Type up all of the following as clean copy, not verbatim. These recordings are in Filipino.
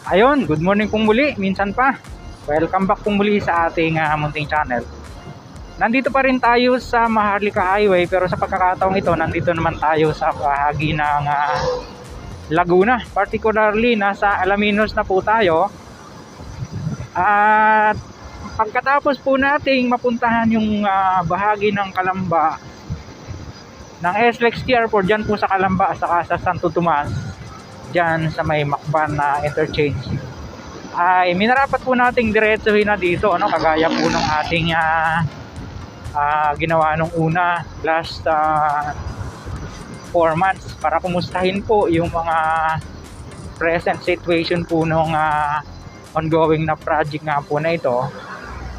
Ayun, good morning pong muli, minsan pa. Welcome back pong muli sa ating munting channel. Nandito pa rin tayo sa Maharlika Highway, pero sa pagkakataong ito, nandito naman tayo sa bahagi ng Laguna. Particularly, nasa Alaminos na po tayo. At pagkatapos po nating mapuntahan yung bahagi ng Calamba, ng SLEX TR4, dyan po sa Calamba, saka sa Santo Tomas, dyan sa may Macban na interchange, ay minarapat po nating diretsuhin na dito, ano, kagaya po ng ating ginawa nung una last 4 months, para kumustahin po yung mga present situation po nung ongoing na project nga po na ito.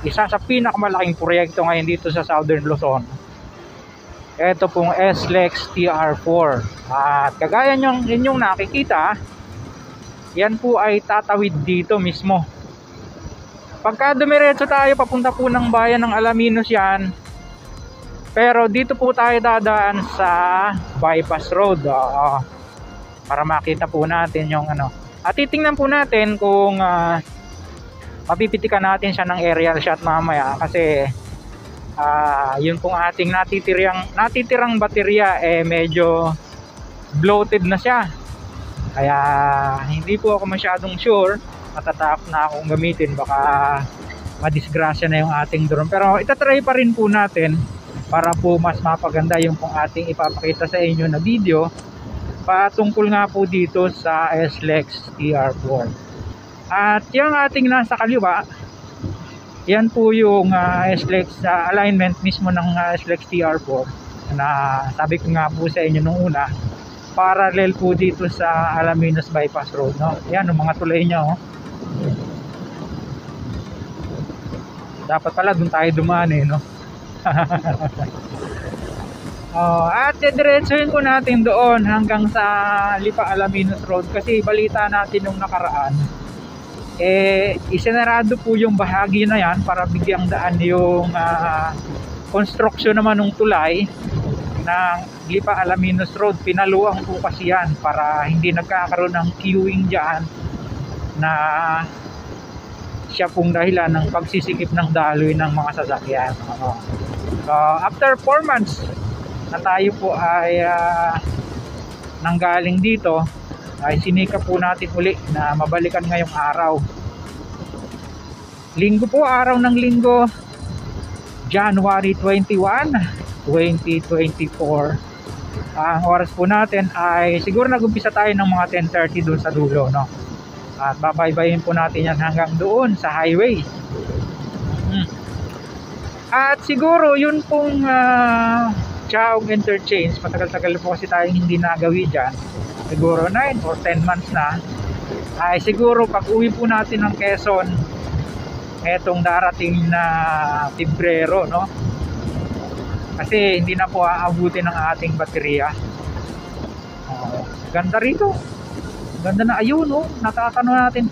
Isa sa pinakamalaking proyekto ngayon dito sa Southern Luzon, ito pong SLEX TR4. At kagaya nyo inyong nakikita, yan po ay tatawid dito mismo. Pagka dumiretso tayo, papunta po ng bayan ng Alaminos yan. Pero dito po tayo dadaan sa bypass road, para makita po natin yung ano. At titingnan po natin kung mapipitikan natin siya ng aerial shot mamaya, kasi yun pong ating natitirang baterya medyo bloated na siya, kaya hindi po ako masyadong sure, matatakot na akong gamitin, baka madisgrasya na yung ating drone. Pero itatry pa rin po natin para po mas mapaganda yung pong ating ipapakita sa inyo na video patungkol nga po dito sa SLEX TR4. At yung ating nasa kaliwa, yan po yung SLEX alignment mismo ng SLEX TR4 na sabi ko nga po sa inyo nung una, parallel po dito sa Alaminos bypass road, no? Yan yung mga tulay niya, oh. Dapat pala doon tayo dumaan, no? At diretsuhin ko natin doon hanggang sa Lipa Alaminos Road, kasi balita natin nung nakaraan, isinarado po yung bahagi na yan para bigyang daan yung construction naman ng tulay ng Lipa Alaminos Road. Pinaluang po kasi yan para hindi nagkakaroon ng queuing dyan, na siya pong dahilan ng pagsisikip ng daloy ng mga sasakyan. So after 4 months na tayo po ay nanggaling dito, ay sinikap po natin uli na mabalikan ngayong araw. Linggo po, araw ng linggo, January 21, 2024. Ang oras po natin ay siguro nag-umpisa tayo ng mga 10:30 doon sa dulo, no? At babaybayin po natin yan hanggang doon sa highway. At siguro yun pong Chaong interchange, matagal-tagal po kasi tayong hindi nagawi dyan, siguro 9 or 10 months na, ay siguro pag uwi po natin ng Quezon etong darating na Pebrero, no? Kasi hindi na po aabutin ng ating baterya. Ganda rito, ganda na, ayun, no? Nakakano natin,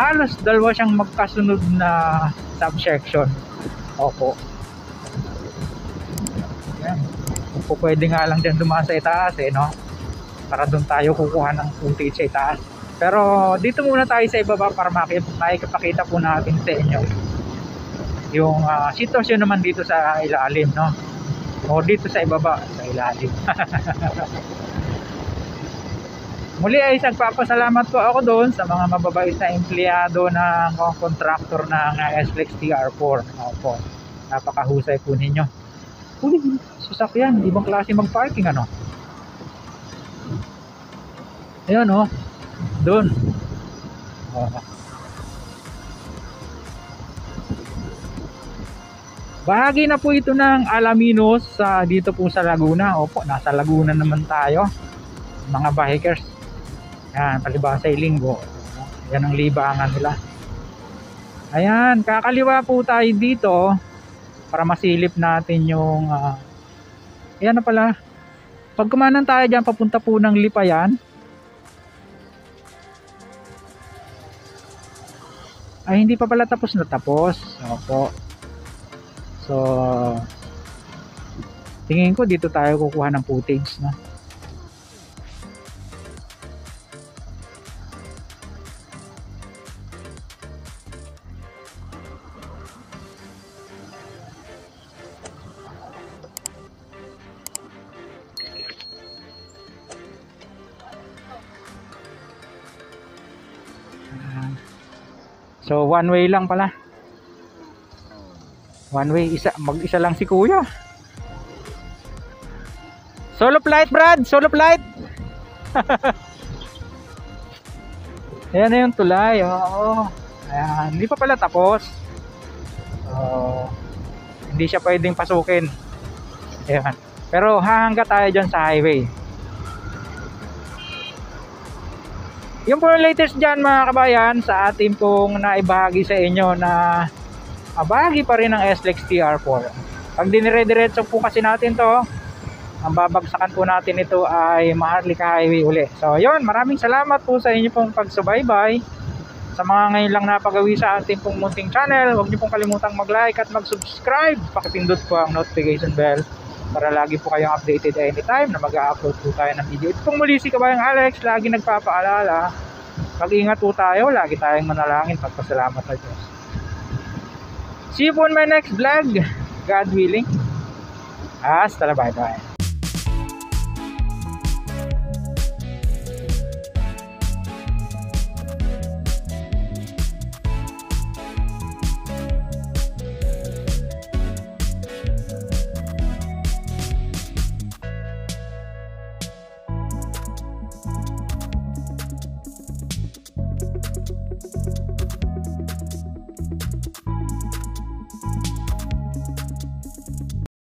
halos dalawa siyang magkasunod na subsection. Opo, yan. Kung pwede nga lang dyan dumaan sa itaas, no? Para doon tayo kukuha ng footage sa itaas. Pero dito muna tayo sa ibaba para makikipakita po natin sa inyo yung sitwasyon naman dito sa ilalim, no? O dito sa ibaba, sa ilalim. Muli ay nagpapasalamat po ako doon sa mga mababait na empleyado ng contractor ng SLEX TR4. Opo, napakahusay po ninyo. Sasakyan, ibang klase mag-parking, ano? Ayan, oh, doon. Bahagi na po ito ng Alaminos dito po sa Laguna. Opo, nasa Laguna naman tayo, mga bikers. Yan, palibasa ay linggo. Yan ang libangan nila. Ayan, kakaliwa po tayo dito para masilip natin yung ayan na pala. Pag kumanan tayo dyan, papunta po ng Lipayan, ay hindi pa pala tapos na tapos. Opo. So tingin ko dito tayo kukuha ng footage, no? So one way lang pala. One way, mag-isa lang si kuya. Solo flight, Brad! Solo flight! Ayan na yung tulay. Oo. Ayan. Hindi pa pala tapos. Hindi siya pwedeng pasukin. Ayan. Pero hahangga tayo dyan sa highway. Yung po latest dyan mga kabayan sa ating pong naibahagi sa inyo na bahagi pa rin ng SLEX TR4. Pag dinire-diretso po kasi natin to, ang babagsakan po natin ito ay Maharlika Highway uli. So yun, maraming salamat po sa inyo pong pagsubaybay. Sa mga ngayon lang napagawi sa ating pong munting channel, huwag niyo pong kalimutang mag-like at mag-subscribe. Pakipindot po ang notification bell para lagi po kayong updated anytime na mag-upload po tayo ng video. Ito pong muli si Kabayang Alex, lagi nagpapaalala. Mag-ingat po tayo, lagi tayong manalangin, pagpasalamat sa Diyos. See you po on my next vlog, God willing. Hasta la, bye bye.